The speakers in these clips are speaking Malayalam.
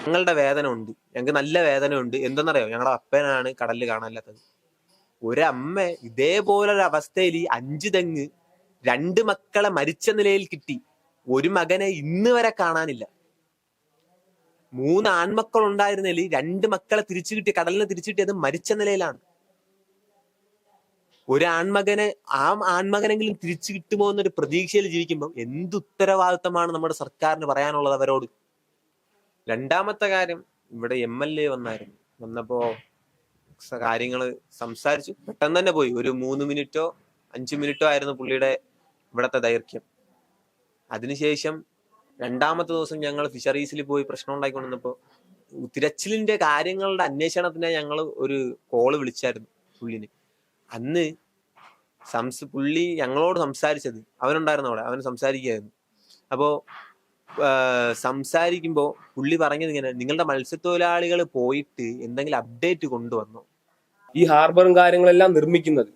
ഞങ്ങളുടെ വേദന ഉണ്ട്, ഞങ്ങൾക്ക് നല്ല വേദന ഉണ്ട്. എന്തെന്നറിയോ, ഞങ്ങളുടെ അപ്പനാണ് കടലിൽ കാണാനില്ലാത്തത്. ഒരമ്മ ഇതേപോലൊരു അവസ്ഥയിൽ 5 തെങ്ങ് 2 മക്കളെ മരിച്ച നിലയിൽ കിട്ടി, ഒരു മകനെ ഇന്ന് വരെ കാണാനില്ല. 3 ആൺമക്കൾ ഉണ്ടായിരുന്നതിൽ 2 മക്കളെ തിരിച്ചു കിട്ടി, കടലിനെ തിരിച്ചു കിട്ടിയത് മരിച്ച നിലയിലാണ്. ഒരു ആൺമകനെ, ആ ആൺമകനെങ്കിലും തിരിച്ചു കിട്ടുമോ എന്നൊരു പ്രതീക്ഷയിൽ ജീവിക്കുമ്പോൾ എന്ത് ഉത്തരവാദിത്തമാണ് നമ്മുടെ സർക്കാരിന് പറയാനുള്ളത് അവരോട്? രണ്ടാമത്തെ കാര്യം, ഇവിടെ MLA വന്നപ്പോ കാര്യങ്ങള് സംസാരിച്ചു, പെട്ടെന്ന് തന്നെ പോയി. ഒരു 3 മിനിറ്റോ 5 മിനിറ്റോ ആയിരുന്നു പുള്ളിയുടെ ഇവിടത്തെ ദൈർഘ്യം. അതിനുശേഷം രണ്ടാമത്തെ ദിവസം ഞങ്ങൾ ഫിഷറീസിൽ പോയി പ്രശ്നം ഉണ്ടായിക്കൊണ്ടിരുന്നപ്പോ തിരച്ചിലിന്റെ കാര്യങ്ങളുടെ അന്വേഷണത്തിന് ഞങ്ങൾ ഒരു കോള് വിളിച്ചായിരുന്നു പുള്ളിന്. അന്ന് പുള്ളി ഞങ്ങളോട് സംസാരിച്ചത്, അവനുണ്ടായിരുന്നു അവിടെ, അവൻ സംസാരിക്കുകയായിരുന്നു. അപ്പോ സംസാരിക്കുമ്പോ പുള്ളി പറഞ്ഞത് ഇങ്ങനെ, നിങ്ങളുടെ മത്സ്യത്തൊഴിലാളികൾ പോയിട്ട് എന്തെങ്കിലും അപ്ഡേറ്റ് കൊണ്ടുവന്നോ? ഈ ഹാർബറും കാര്യങ്ങളെല്ലാം നിർമ്മിക്കുന്നത്,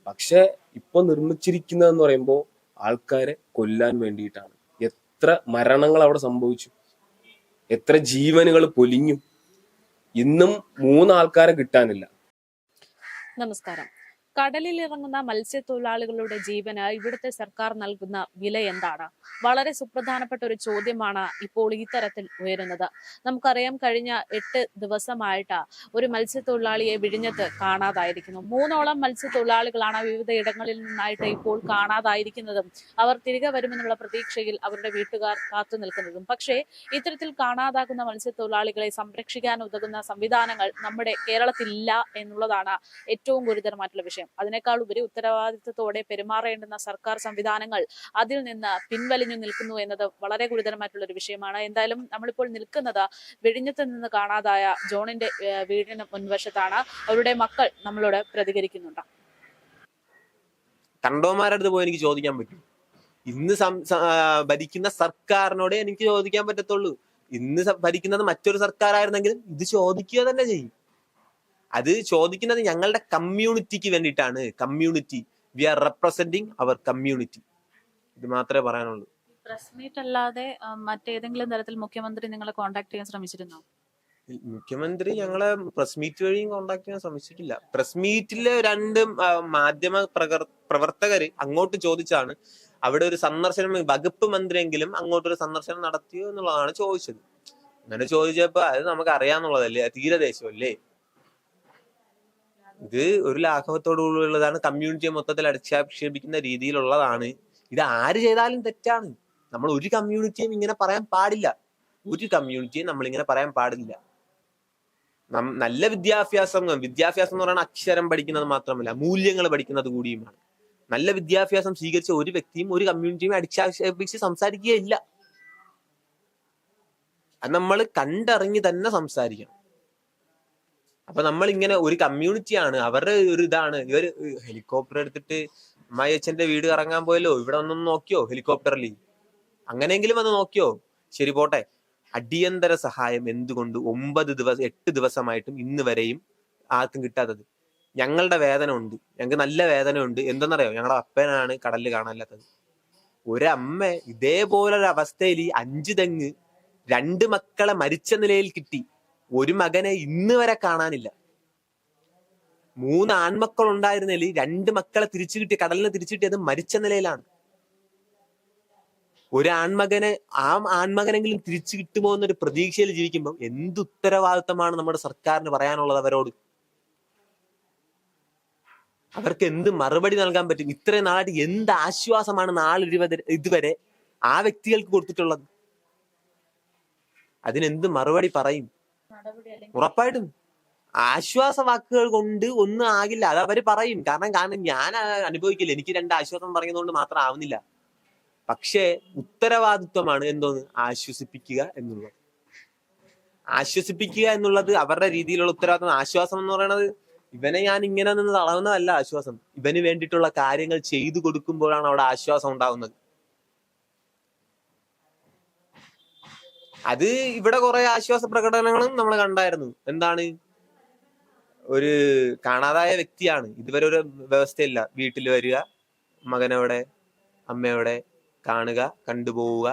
പക്ഷെ ഇപ്പൊ നിർമ്മിച്ചിരിക്കുന്നതെന്ന് പറയുമ്പോ ആൾക്കാരെ കൊല്ലാൻ വേണ്ടിയിട്ടാണ്. എത്ര മരണങ്ങൾ അവിടെ സംഭവിച്ചു, എത്ര ജീവനുകൾ പൊലിഞ്ഞു. ഇന്നും 3 ആൾക്കാരെ കിട്ടാനില്ല. നമസ്കാരം. കടലിൽ ഇറങ്ങുന്ന മത്സ്യത്തൊഴിലാളികളുടെ ജീവന് ഇവിടുത്തെ സർക്കാർ നൽകുന്ന വില എന്താണ്? വളരെ സുപ്രധാനപ്പെട്ട ഒരു ചോദ്യമാണ് ഇപ്പോൾ ഈ തരത്തിൽ ഉയരുന്നത്. നമുക്കറിയാം, കഴിഞ്ഞ 8 ദിവസമായിട്ട് ഒരു മത്സ്യത്തൊഴിലാളിയെ വിഴിഞ്ഞത്ത് കാണാതായിരിക്കുന്നു. 3ഓളം മത്സ്യത്തൊഴിലാളികളാണ് വിവിധ ഇടങ്ങളിൽ നിന്നായിട്ട് ഇപ്പോൾ കാണാതായിരിക്കുന്നതും അവർ തിരികെ വരുമെന്നുള്ള പ്രതീക്ഷയിൽ അവരുടെ വീട്ടുകാർ കാത്തു നിൽക്കുന്നതും. പക്ഷേ ഇത്തരത്തിൽ കാണാതാകുന്ന മത്സ്യത്തൊഴിലാളികളെ സംരക്ഷിക്കാൻ ഉതകുന്ന സംവിധാനങ്ങൾ നമ്മുടെ കേരളത്തിലില്ല എന്നുള്ളതാണ് ഏറ്റവും ഗുരുതരമായിട്ടുള്ള വിഷയം. അതിനേക്കാൾ ഉപരി ഉത്തരവാദിത്വത്തോടെ പെരുമാറേണ്ടുന്ന സർക്കാർ സംവിധാനങ്ങൾ അതിൽ നിന്ന് പിൻവലിഞ്ഞു നിൽക്കുന്നു എന്നത് വളരെ ഗുരുതരമായിട്ടുള്ള ഒരു വിഷയമാണ്. എന്തായാലും നമ്മളിപ്പോൾ നിൽക്കുന്നത് വിഴിഞ്ഞത്ത് നിന്ന് കാണാതായ ജോണിന്റെ വീടിന് മുൻവശത്താണ്. അവരുടെ മക്കൾ നമ്മളോട് പ്രതികരിക്കുന്നുണ്ട്. കണ്ടോമാരടുത്ത് പോയി എനിക്ക് ചോദിക്കാൻ പറ്റും. ഇന്ന് ഭരിക്കുന്ന സർക്കാരിനോടെ എനിക്ക് ചോദിക്കാൻ പറ്റത്തുള്ളൂ. ഇന്ന് ഭരിക്കുന്നത് മറ്റൊരു സർക്കാരായിരുന്നെങ്കിലും ഇത് ചോദിക്കുക തന്നെ ചെയ്യും. അത് ചോദിക്കുന്നത് ഞങ്ങളുടെ കമ്മ്യൂണിറ്റിക്ക് വേണ്ടിയിട്ടാണ്. കമ്മ്യൂണിറ്റി, വി ആർ റെപ്രസെന്റിങ് അവർ കമ്മ്യൂണിറ്റി. ഇത് മാത്രമേ പറയാനുള്ളൂ. പ്രസ് മീറ്റ് അല്ലാതെ മറ്റേതെങ്കിലും തരത്തിൽ മുഖ്യമന്ത്രി നിങ്ങളെ കോൺടാക്ട് ചെയ്യാൻ ശ്രമിച്ചിരുന്നോ? മുഖ്യമന്ത്രി ഞങ്ങളെ പ്രസ് മീറ്റ് വഴിയും കോൺടാക്ട് ചെയ്യാൻ ശ്രമിച്ചിട്ടില്ല. പ്രസ് മീറ്റിലെ 2 മാധ്യമ പ്രവർത്തകര് അങ്ങോട്ട് ചോദിച്ചാണ്, അവിടെ ഒരു സന്ദർശനം വകുപ്പ് മന്ത്രിയെങ്കിലും അങ്ങോട്ടൊരു സന്ദർശനം നടത്തിയോ എന്നുള്ളതാണ് ചോദിച്ചത്. അങ്ങനെ ചോദിച്ചപ്പോ അത് നമുക്ക് അറിയാന്നുള്ളതല്ലേ, തീരദേശമല്ലേ, ഇത് ഒരു ലാഘവത്തോടു കൂടിയുള്ളതാണ്, കമ്മ്യൂണിറ്റിയെ മൊത്തത്തിൽ അടിച്ചാക്ഷേപിക്കുന്ന രീതിയിലുള്ളതാണ്. ഇത് ആര് ചെയ്താലും തെറ്റാണ്. നമ്മൾ ഒരു കമ്മ്യൂണിറ്റിയും ഇങ്ങനെ പറയാൻ പാടില്ല. ഒരു കമ്മ്യൂണിറ്റിയും നമ്മൾ ഇങ്ങനെ പറയാൻ പാടില്ല. നല്ല വിദ്യാഭ്യാസം എന്ന് പറയുന്നത് അക്ഷരം പഠിക്കുന്നത് മാത്രമല്ല, മൂല്യങ്ങൾ പഠിക്കുന്നത് കൂടിയുമാണ്. നല്ല വിദ്യാഭ്യാസം സ്വീകരിച്ച ഒരു വ്യക്തിയും ഒരു കമ്മ്യൂണിറ്റിയും അടിച്ചാക്ഷേപിച്ച് സംസാരിക്കുകയില്ല. അത് നമ്മൾ കണ്ടറിഞ്ഞ് തന്നെ സംസാരിക്കണം. അപ്പൊ നമ്മൾ ഇങ്ങനെ ഒരു കമ്മ്യൂണിറ്റിയാണ്, അവരുടെ ഒരു ഇതാണ്. ഇവര് ഹെലികോപ്റ്റർ എടുത്തിട്ട് അമ്മായിയച്ഛന്റെ വീട് കറങ്ങാൻ പോയല്ലോ, ഇവിടെ ഒന്നും നോക്കിയോ ഹെലികോപ്റ്ററിൽ? അങ്ങനെയെങ്കിലും അത് നോക്കിയോ? ശരി, പോട്ടെ. അടിയന്തര സഹായം എന്തുകൊണ്ട് 8 ദിവസമായിട്ടും ഇന്ന് വരെയും ആർക്കും കിട്ടാത്തത്? ഞങ്ങളുടെ വേദന ഉണ്ട്, ഞങ്ങൾക്ക് നല്ല വേദന ഉണ്ട്. എന്തെന്നറിയോ, ഞങ്ങളുടെ അപ്പനാണ് കടലിൽ കാണാനില്ലാത്തത്. ഒരമ്മ ഇതേപോലൊരു അവസ്ഥയിൽ 5 തെങ്ങ് 2 മക്കളെ മരിച്ച നിലയിൽ കിട്ടി, ഒരു മകനെ ഇന്ന് വരെ കാണാനില്ല. 3 ആൺമക്കൾ ഉണ്ടായിരുന്നതിൽ 2 മക്കളെ തിരിച്ചു കിട്ടി, കടലിനെ തിരിച്ചു കിട്ടിയത് മരിച്ച നിലയിലാണ്. ഒരു ആൺമകനെ, ആ ആൺമകനെങ്കിലും തിരിച്ചു കിട്ടുമോ എന്നൊരു പ്രതീക്ഷയിൽ ജീവിക്കുമ്പോൾ എന്ത് ഉത്തരവാദിത്തമാണ് നമ്മുടെ സർക്കാരിന് പറയാനുള്ളത് അവരോട്? അവർക്ക് എന്ത് മറുപടി നൽകാൻ പറ്റും? ഇത്രയും നാളായിട്ട് എന്ത് ആശ്വാസമാണ് ഇതുവരെ ആ വ്യക്തികൾക്ക് കൊടുത്തിട്ടുള്ളത്? അതിനെന്ത് മറുപടി പറയും? ഉറപ്പായിട്ടും ആശ്വാസ വാക്കുകൾ കൊണ്ട് ഒന്നും ആകില്ല. അത് അവര് പറയും. കാരണം ഞാൻ അനുഭവിക്കില്ല, എനിക്ക് 2 ആശ്വാസം പറയുന്നതുകൊണ്ട് മാത്രം ആവുന്നില്ല. പക്ഷേ ഉത്തരവാദിത്വമാണ് എന്തോന്ന്, ആശ്വസിപ്പിക്കുക എന്നുള്ളത്. ആശ്വസിപ്പിക്കുക എന്നുള്ളത് അവരുടെ രീതിയിലുള്ള ഉത്തരവാദിത്വം. ആശ്വാസം എന്ന് പറയുന്നത് ഇവനെ ഞാൻ ഇങ്ങനെ നിന്ന് തളർന്നതല്ല ആശ്വാസം. ഇവന് വേണ്ടിയിട്ടുള്ള കാര്യങ്ങൾ ചെയ്തു കൊടുക്കുമ്പോഴാണ് അവിടെ ആശ്വാസം ഉണ്ടാവുന്നത്. അത് ഇവിടെ കുറെ ആശ്വാസ പ്രകടനങ്ങളും നമ്മൾ കണ്ടായിരുന്നു. എന്താണ്, ഒരു കാണാതായ വ്യക്തിയാണ്. ഇതുവരെ ഒരു വ്യവസ്ഥയില്ല. വീട്ടിൽ വരിക, മകനോടെ അമ്മയോടെ കാണുക, കണ്ടുപോവുക.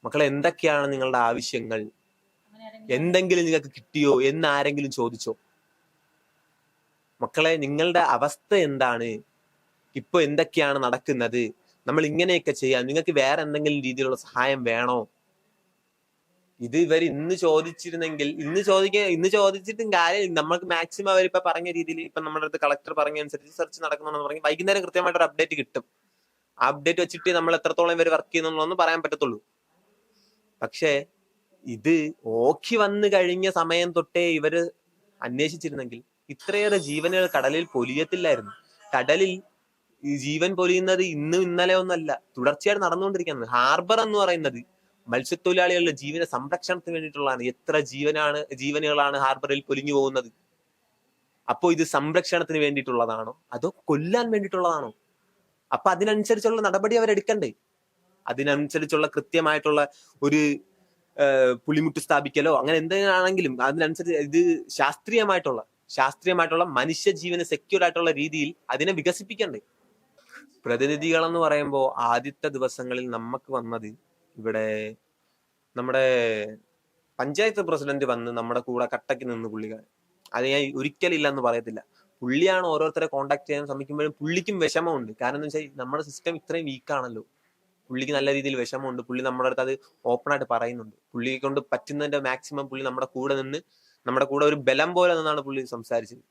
മക്കളെ, എന്തൊക്കെയാണ് നിങ്ങളുടെ ആവശ്യങ്ങൾ? എന്തെങ്കിലും നിങ്ങൾക്ക് കിട്ടിയോ എന്ന് ആരെങ്കിലും ചോദിച്ചോ? മക്കളെ, നിങ്ങളുടെ അവസ്ഥ എന്താണ്? ഇപ്പൊ എന്തൊക്കെയാണ് നടക്കുന്നത്? നമ്മൾ ഇങ്ങനെയൊക്കെ ചെയ്യാം, നിങ്ങൾക്ക് വേറെ എന്തെങ്കിലും രീതിയിലുള്ള സഹായം വേണോ? ഇത് ഇവർ ഇന്ന് ചോദിച്ചിരുന്നെങ്കിൽ, ഇന്ന് ചോദിച്ചിട്ടും കാര്യം, നമ്മൾക്ക് മാക്സിമം അവരിപ്പോ പറഞ്ഞ രീതിയിൽ, ഇപ്പൊ നമ്മുടെ അടുത്ത് കളക്ടർ പറഞ്ഞ അനുസരിച്ച് സെർച്ച് നടക്കണമെന്ന് പറഞ്ഞ് വൈകുന്നേരം കൃത്യമായിട്ട് ഒരു അപ്ഡേറ്റ് കിട്ടും. ആ അപ്ഡേറ്റ് വെച്ചിട്ട് നമ്മൾ എത്രത്തോളം ഇവർ വർക്ക് ചെയ്യുന്നു പറയാൻ പറ്റത്തുള്ളൂ. പക്ഷേ ഇത് ഓഖി വന്നു കഴിഞ്ഞ സമയം തൊട്ടേ ഇവര് അന്വേഷിച്ചിരുന്നെങ്കിൽ ഇത്രയേറെ ജീവനുകൾ കടലിൽ പൊലിയത്തില്ലായിരുന്നു. കടലിൽ ഈ ജീവൻ പൊലിയുന്നത് ഇന്നും ഇന്നലെ ഒന്നല്ല, തുടർച്ചയായിട്ട് നടന്നുകൊണ്ടിരിക്കുന്നത്. ഹാർബർ എന്ന് പറയുന്നത് മത്സ്യത്തൊഴിലാളികളുടെ ജീവന സംരക്ഷണത്തിന് വേണ്ടിയിട്ടുള്ളതാണ്. എത്ര ജീവനുകളാണ് ഹാർബറിൽ പൊലിഞ്ഞു പോകുന്നത്. അപ്പോ ഇത് സംരക്ഷണത്തിന് വേണ്ടിയിട്ടുള്ളതാണോ അതോ കൊല്ലാൻ വേണ്ടിയിട്ടുള്ളതാണോ? അപ്പൊ അതിനനുസരിച്ചുള്ള നടപടി അവരെടുക്കണ്ടേ? അതിനനുസരിച്ചുള്ള കൃത്യമായിട്ടുള്ള ഒരു പുലിമുട്ട് സ്ഥാപിക്കലോ അങ്ങനെ എന്തെങ്കിലാണെങ്കിലും അതിനനുസരിച്ച് ഇത് ശാസ്ത്രീയമായിട്ടുള്ള മനുഷ്യ ജീവന് സെക്യൂർ ആയിട്ടുള്ള രീതിയിൽ അതിനെ വികസിപ്പിക്കണ്ടേ? പ്രതിനിധികൾ എന്ന് പറയുമ്പോൾ ആദ്യത്തെ ദിവസങ്ങളിൽ നമുക്ക് വന്നത് ഇവിടെ നമ്മുടെ പഞ്ചായത്ത് പ്രസിഡന്റ് വന്ന് നമ്മുടെ കൂടെ കട്ടക്ക് നിന്ന് പുള്ളിക്കാരൻ. അത് ഞാൻ ഒരിക്കലില്ല എന്ന് പറയത്തില്ല. പുള്ളിയാണ് ഓരോരുത്തരെ കോണ്ടാക്ട് ചെയ്യാൻ ശ്രമിക്കുമ്പോഴും പുള്ളിക്കും വിഷമമുണ്ട്. കാരണം എന്ന് വെച്ചാൽ നമ്മുടെ സിസ്റ്റം ഇത്രയും വീക്കാണല്ലോ. പുള്ളിക്ക് നല്ല രീതിയിൽ വിഷമമുണ്ട്. പുള്ളി നമ്മുടെ അടുത്ത് അത് ഓപ്പൺ ആയിട്ട് പറയുന്നുണ്ട്. പുള്ളിയെ കൊണ്ട് പറ്റുന്നതിന്റെ മാക്സിമം പുള്ളി നമ്മുടെ കൂടെ നിന്ന്, നമ്മുടെ കൂടെ ഒരു ബലം പോലെ നിന്നാണ് പുള്ളി സംസാരിച്ചത്.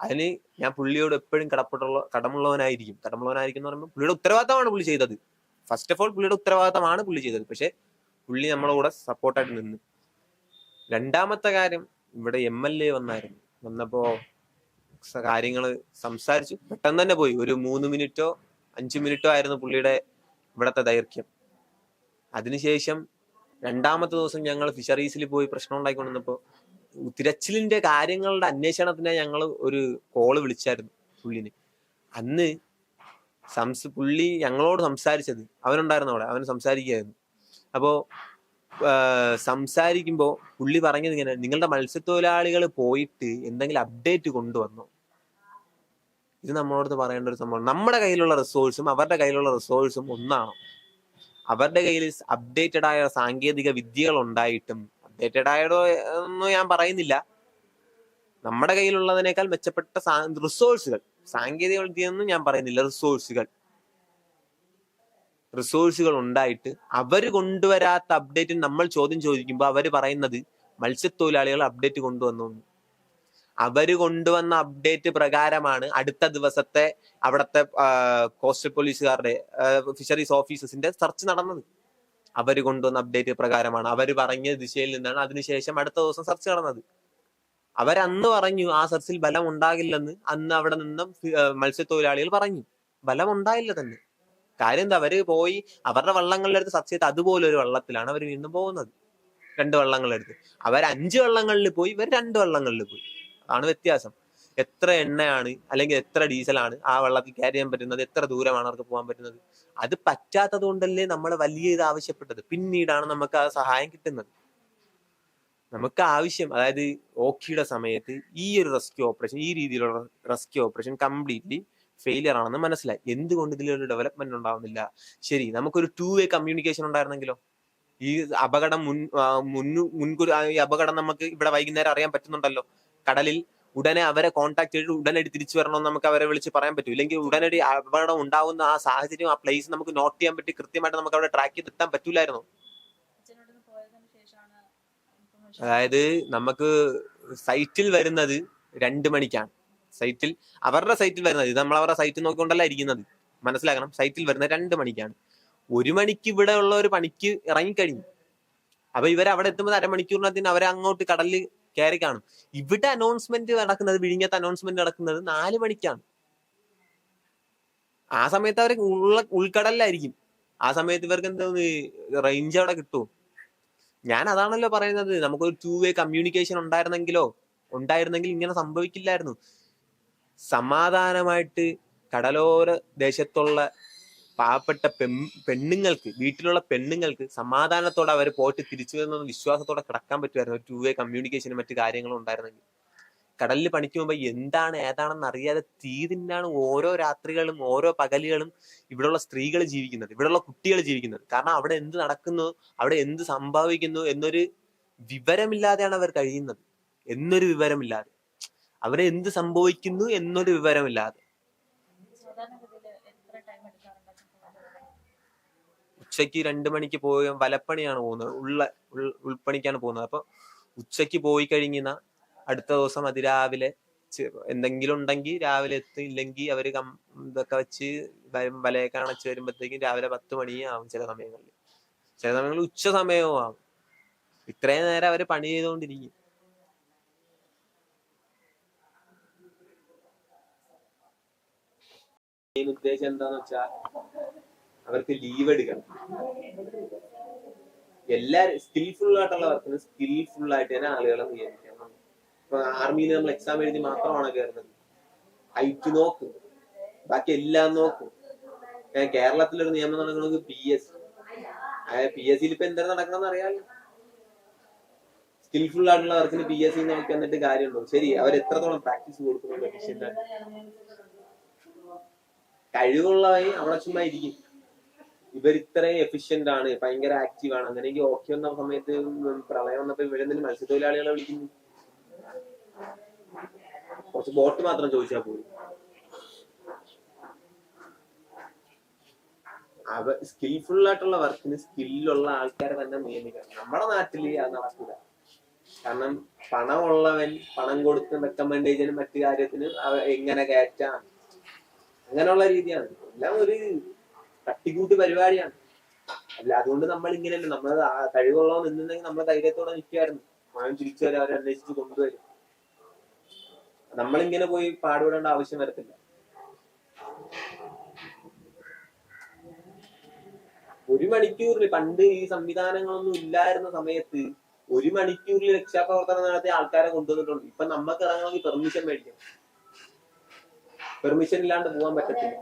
അതിന് ഞാൻ പുള്ളിയോട് എപ്പോഴും കടമുള്ളവനായിരിക്കും എന്ന് പറയുമ്പോൾ പുള്ളിയുടെ ഉത്തരവാദിത്തമാണ് പുള്ളി ചെയ്തത്. ഫസ്റ്റ് ഓഫ് ഓൾ പുള്ളിയുടെ ഉത്തരവാദിത്തമാണ് പുള്ളി ചെയ്തത്. പക്ഷെ പുള്ളി നമ്മളെ കൂടെ സപ്പോർട്ടായിട്ട് നിന്ന്. രണ്ടാമത്തെ കാര്യം, ഇവിടെ MLA വന്നപ്പോ കാര്യങ്ങൾ സംസാരിച്ചു, പെട്ടെന്ന് തന്നെ പോയി. ഒരു 3 മിനിറ്റോ 5 മിനിറ്റോ ആയിരുന്നു പുള്ളിയുടെ ഇവിടത്തെ ദൈർഘ്യം. അതിനുശേഷം രണ്ടാമത്തെ ദിവസം ഞങ്ങൾ ഫിഷറീസിൽ പോയി പ്രശ്നം ഉണ്ടാക്കിക്കൊണ്ടിരുന്നപ്പോ തിരച്ചിലിന്റെ കാര്യങ്ങളുടെ അന്വേഷണത്തിന് ഞങ്ങൾ ഒരു കോള് വിളിച്ചായിരുന്നു പുള്ളിന്. അന്ന് പുള്ളി ഞങ്ങളോട് സംസാരിച്ചത്, അവനുണ്ടായിരുന്നു അവിടെ, അവൻ സംസാരിക്കുകയായിരുന്നു. അപ്പോ സംസാരിക്കുമ്പോ പുള്ളി പറഞ്ഞത് ഇങ്ങനെ, നിങ്ങളുടെ മത്സ്യത്തൊഴിലാളികൾ പോയിട്ട് എന്തെങ്കിലും അപ്ഡേറ്റ് കൊണ്ടുവന്നോ? ഇത് നമ്മളോട് പറയേണ്ട ഒരു സംഭവം. നമ്മുടെ കയ്യിലുള്ള റിസോഴ്സും അവരുടെ കയ്യിലുള്ള റിസോഴ്സും ഒന്നാണോ? അവരുടെ കയ്യിൽ അപ്ഡേറ്റഡ് ആയ സാങ്കേതിക വിദ്യകൾ ഉണ്ടായിട്ടും, അപ്ഡേറ്റഡ് ആയതോ ഒന്നും ഞാൻ പറയുന്നില്ല, നമ്മുടെ കയ്യിലുള്ളതിനേക്കാൾ മെച്ചപ്പെട്ട റിസോഴ്സുകൾ, സാങ്കേതിക വിദ്യയൊന്നും ഞാൻ പറയുന്നില്ല, റിസോഴ്സുകൾ ഉണ്ടായിട്ട് അവര് കൊണ്ടുവരാത്ത അപ്ഡേറ്റ് നമ്മൾ ചോദ്യം ചോദിക്കുമ്പോൾ അവര് പറയുന്നത് മത്സ്യത്തൊഴിലാളികൾ അപ്ഡേറ്റ് കൊണ്ടുവന്നു. അവര് കൊണ്ടുവന്ന അപ്ഡേറ്റ് പ്രകാരമാണ് അടുത്ത ദിവസത്തെ അവിടുത്തെ കോസ്റ്റൽ പോലീസുകാരുടെ ഫിഷറീസ് ഓഫീസേഴ്സിന്റെ സെർച്ച് നടന്നത്. അവര് കൊണ്ടുവന്ന അപ്ഡേറ്റ് പ്രകാരമാണ്, അവര് പറഞ്ഞ ദിശയിൽ നിന്നാണ് അതിനുശേഷം അടുത്ത ദിവസം സെർച്ച് നടന്നത്. അവരന്ന് പറഞ്ഞു ആ സെർച്ചിൽ ബലം ഉണ്ടാകില്ലെന്ന്. അന്ന് അവിടെ നിന്നും മത്സ്യത്തൊഴിലാളികൾ പറഞ്ഞു ബലം ഉണ്ടായില്ല തന്നെ. കാര്യം എന്താ, അവര് പോയി അവരുടെ വള്ളങ്ങളിലെടുത്ത് സെർച്ച് ചെയ്ത് അതുപോലെ ഒരു വള്ളത്തിലാണ് അവർ വീണ്ടും പോകുന്നത്. 2 വള്ളങ്ങളെടുത്ത് അവർ 5 വള്ളങ്ങളിൽ പോയി, ഇവർ 2 വള്ളങ്ങളിൽ പോയി. അതാണ് വ്യത്യാസം. എത്ര എണ്ണയാണ് അല്ലെങ്കിൽ എത്ര ഡീസലാണ് ആ വെള്ളത്തിൽ ക്യാരി ചെയ്യാൻ പറ്റുന്നത്, എത്ര ദൂരമാണ് അവർക്ക് പോകാൻ പറ്റുന്നത്? അത് പറ്റാത്തത് കൊണ്ടല്ലേ നമ്മൾ വലിയ ഇത് ആവശ്യപ്പെട്ടത്. പിന്നീടാണ് നമുക്ക് ആ സഹായം കിട്ടുന്നത്. നമുക്ക് ആവശ്യം, അതായത് ഓഖിയുടെ സമയത്ത് ഈ രീതിയിലുള്ള റെസ്ക്യൂ ഓപ്പറേഷൻ കംപ്ലീറ്റ്ലി ഫെയിലിയർ ആണെന്ന് മനസ്സിലായി. എന്തുകൊണ്ട് ഇതിലൊരു ഡെവലപ്മെന്റ് ഉണ്ടാവുന്നില്ല? ശരി, നമുക്കൊരു 2-way കമ്മ്യൂണിക്കേഷൻ ഉണ്ടായിരുന്നെങ്കിലോ? ഈ അപകടം മുൻകൂർ ഈ അപകടം നമുക്ക് ഇവിടെ വൈകുന്നേരം അറിയാൻ പറ്റുന്നുണ്ടല്ലോ. കടലിൽ ഉടനെ അവരെ കോൺടാക്ട് ചെയ്തിട്ട് ഉടനടി തിരിച്ചു വരണമെന്ന് നമുക്ക് അവരെ വിളിച്ച് പറയാൻ പറ്റും. ഇല്ലെങ്കിൽ ഉടനടി അപകടം ഉണ്ടാവുന്ന ആ സാഹചര്യം, ആ പ്ലേസ് നമുക്ക് നോട്ട് ചെയ്യാൻ പറ്റി, കൃത്യമായിട്ട് നമുക്ക് അവിടെ ട്രാക്ക് ചെയ്ത് എത്താൻ പറ്റൂലായിരുന്നു. അതായത് നമുക്ക് സൈറ്റിൽ വരുന്നത് 2 മണിക്കാണ്. അവരുടെ സൈറ്റിൽ വരുന്നത്, ഇത് നമ്മൾ അവരുടെ സൈറ്റ് നോക്കിക്കൊണ്ടല്ല ഇരിക്കുന്നത്, മനസ്സിലാക്കണം. സൈറ്റിൽ വരുന്നത് 2 മണിക്കാണ്. 1 മണിക്ക് ഇവിടെ ഉള്ള ഒരു പണിക്ക് ഇറങ്ങിക്കഴിഞ്ഞു. അപ്പൊ ഇവരവിടെ എത്തുമ്പോൾ അരമണിക്കൂറിനകത്തിന് അവരെ അങ്ങോട്ട് കടലിൽ കയറി കാണും. ഇവിടെ അനൗൺസ്മെന്റ് നടക്കുന്നത്, വിഴിഞ്ഞത്ത് അനൗൺസ്മെന്റ് നടക്കുന്നത് 4 മണിക്കാണ്. ആ സമയത്ത് അവർ ഉൾക്കടലിലായിരിക്കും. ആ സമയത്ത് ഇവർക്ക് എന്തോന്ന് റേഞ്ച് അവിടെ കിട്ടുമോ? ഞാൻ അതാണല്ലോ പറയുന്നത്. നമുക്കൊരു 2-way കമ്മ്യൂണിക്കേഷൻ ഉണ്ടായിരുന്നെങ്കിൽ ഇങ്ങനെ സംഭവിക്കില്ലായിരുന്നു. സമാധാനമായിട്ട് കടലോര ദേശത്തുള്ള പാവപ്പെട്ട വീട്ടിലുള്ള പെണ്ണുങ്ങൾക്ക് സമാധാനത്തോടെ അവർ പോയിട്ട് തിരിച്ചു വരുന്ന വിശ്വാസത്തോടെ കിടക്കാൻ പറ്റുമായിരുന്നു. 2-way കമ്മ്യൂണിക്കേഷനും മറ്റു കാര്യങ്ങളും ഉണ്ടായിരുന്നെങ്കിൽ. കടലിൽ പണിക്ക് പോകുമ്പോൾ എന്താണ് ഏതാണെന്ന് അറിയാതെ തീ തിന്നാണ് ഓരോ രാത്രികളും ഓരോ പകലുകളും ഇവിടെയുള്ള സ്ത്രീകൾ ജീവിക്കുന്നത്, ഇവിടെയുള്ള കുട്ടികൾ ജീവിക്കുന്നത്. കാരണം അവിടെ എന്ത് നടക്കുന്നു, അവിടെ എന്ത് സംഭവിക്കുന്നു എന്നൊരു വിവരമില്ലാതെയാണ് അവർ കഴിയുന്നത്. എന്നൊരു വിവരമില്ലാതെ, അവരെ എന്ത് സംഭവിക്കുന്നു എന്നൊരു വിവരമില്ലാതെ. ഉച്ചയ്ക്ക് 2 മണിക്ക് പോയി വലപ്പണിയാണ് പോകുന്നത്, ഉൾപ്പണിക്കാണ് പോകുന്നത്. അപ്പൊ ഉച്ചയ്ക്ക് പോയി കഴിഞ്ഞാൽ അടുത്ത ദിവസം അതിരാവിലെ എന്തെങ്കിലും ഉണ്ടെങ്കിൽ രാവിലെ എത്തും, ഇല്ലെങ്കിൽ അവര് ഇതൊക്കെ വെച്ച് വലയൊക്കെ അണച്ച് വരുമ്പോഴത്തേക്കും രാവിലെ 10 മണിയാവും. ചില സമയങ്ങളിൽ ഉച്ച സമയവും ആവും. ഇത്രയും നേരം അവര് പണി ചെയ്തുകൊണ്ടിരിക്കും. ഉദ്ദേശം എന്താന്ന് വെച്ചാൽ അവർക്ക് ലീവ് എടുക്കണം. എല്ലാരും സ്കിൽഫുൾ ആയിട്ടുള്ള വർക്കിന് സ്കിൽഫുൾ ആയിട്ട് തന്നെ ആളുകളെ നിയമിക്കണം. ഇപ്പൊ ആർമിയിൽ നമ്മൾ എക്സാം എഴുതി മാത്രമാണ് കയറുന്നത്. ഹൈറ്റ് നോക്കും, ബാക്കി എല്ലാം നോക്കും. കേരളത്തിലൊരു നിയമം നടക്കുന്നത് PSC. PSCയിൽ ഇപ്പൊ എന്താണ് നടക്കണമെന്ന് അറിയാമല്ലോ. സ്കിൽഫുൾ ആയിട്ടുള്ള വർക്കിന് PSC നോക്കി വന്നിട്ട് കാര്യമുണ്ടോ? ശരി, അവർ എത്രത്തോളം പ്രാക്ടീസ് കൊടുക്കുന്നുണ്ട് എഫിഷ്യന്റ് ആയിട്ട്. കഴിവുള്ളവයි അവിടെ ചുമ്മാ ഇരിക്കും. ഇവർ ഇത്രയും എഫിഷ്യന്റ് ആണ്, ഭയങ്കര ആക്റ്റീവ് ആണ്, അങ്ങനെയെങ്കിൽ ഓക്കെ വന്ന സമയത്ത് പ്രളയം വന്നപ്പോ ഇവിടെ നിന്ന് മത്സ്യത്തൊഴിലാളികളെ വിളിക്കുന്നു. കുറച്ച് ബോട്ട് മാത്രം ചോദിച്ചാൽ പോലും. സ്കിൽഫുൾ ആയിട്ടുള്ള വർക്കിന് സ്കില്ലുള്ള ആൾക്കാരെ തന്നെ നിയമിക്കണം. നമ്മുടെ നാട്ടില് അത് നടക്കില്ല. കാരണം പണമുള്ളവൻ പണം കൊടുത്ത് റെക്കമെൻഡേഷനും മറ്റു കാര്യത്തിന് എങ്ങനെ കയറ്റാം, അങ്ങനെയുള്ള രീതിയാണ്. എല്ലാം ഒരു തട്ടിക്കൂട്ട് പരിപാടിയാണ്. അല്ല, അതുകൊണ്ട് നമ്മൾ ഇങ്ങനെയല്ല, നമ്മൾ കഴിവുള്ളവ നിന്നുണ്ടെങ്കിൽ നമ്മൾ ധൈര്യത്തോടെ നിൽക്കുമായിരുന്നു. മഴ തിരിച്ചു വരെ അവരെ അന്വേഷിച്ച് കൊണ്ടുവരും. നമ്മളിങ്ങനെ പോയി പാടുപെടേണ്ട ആവശ്യം വരത്തില്ല. ഒരു മണിക്കൂറിൽ പണ്ട് ഈ സംവിധാനങ്ങളൊന്നും ഇല്ലായിരുന്ന സമയത്ത് 1 മണിക്കൂറിൽ രക്ഷാപ്രവർത്തനം നടത്തിയ ആൾക്കാരെ കൊണ്ടുവന്നിട്ടുണ്ട്. ഇപ്പൊ നമുക്ക് ഇറങ്ങണമെങ്കിൽ പെർമിഷൻ മേടിക്കണം. പെർമിഷൻ ഇല്ലാണ്ട് പോകാൻ പറ്റത്തില്ല.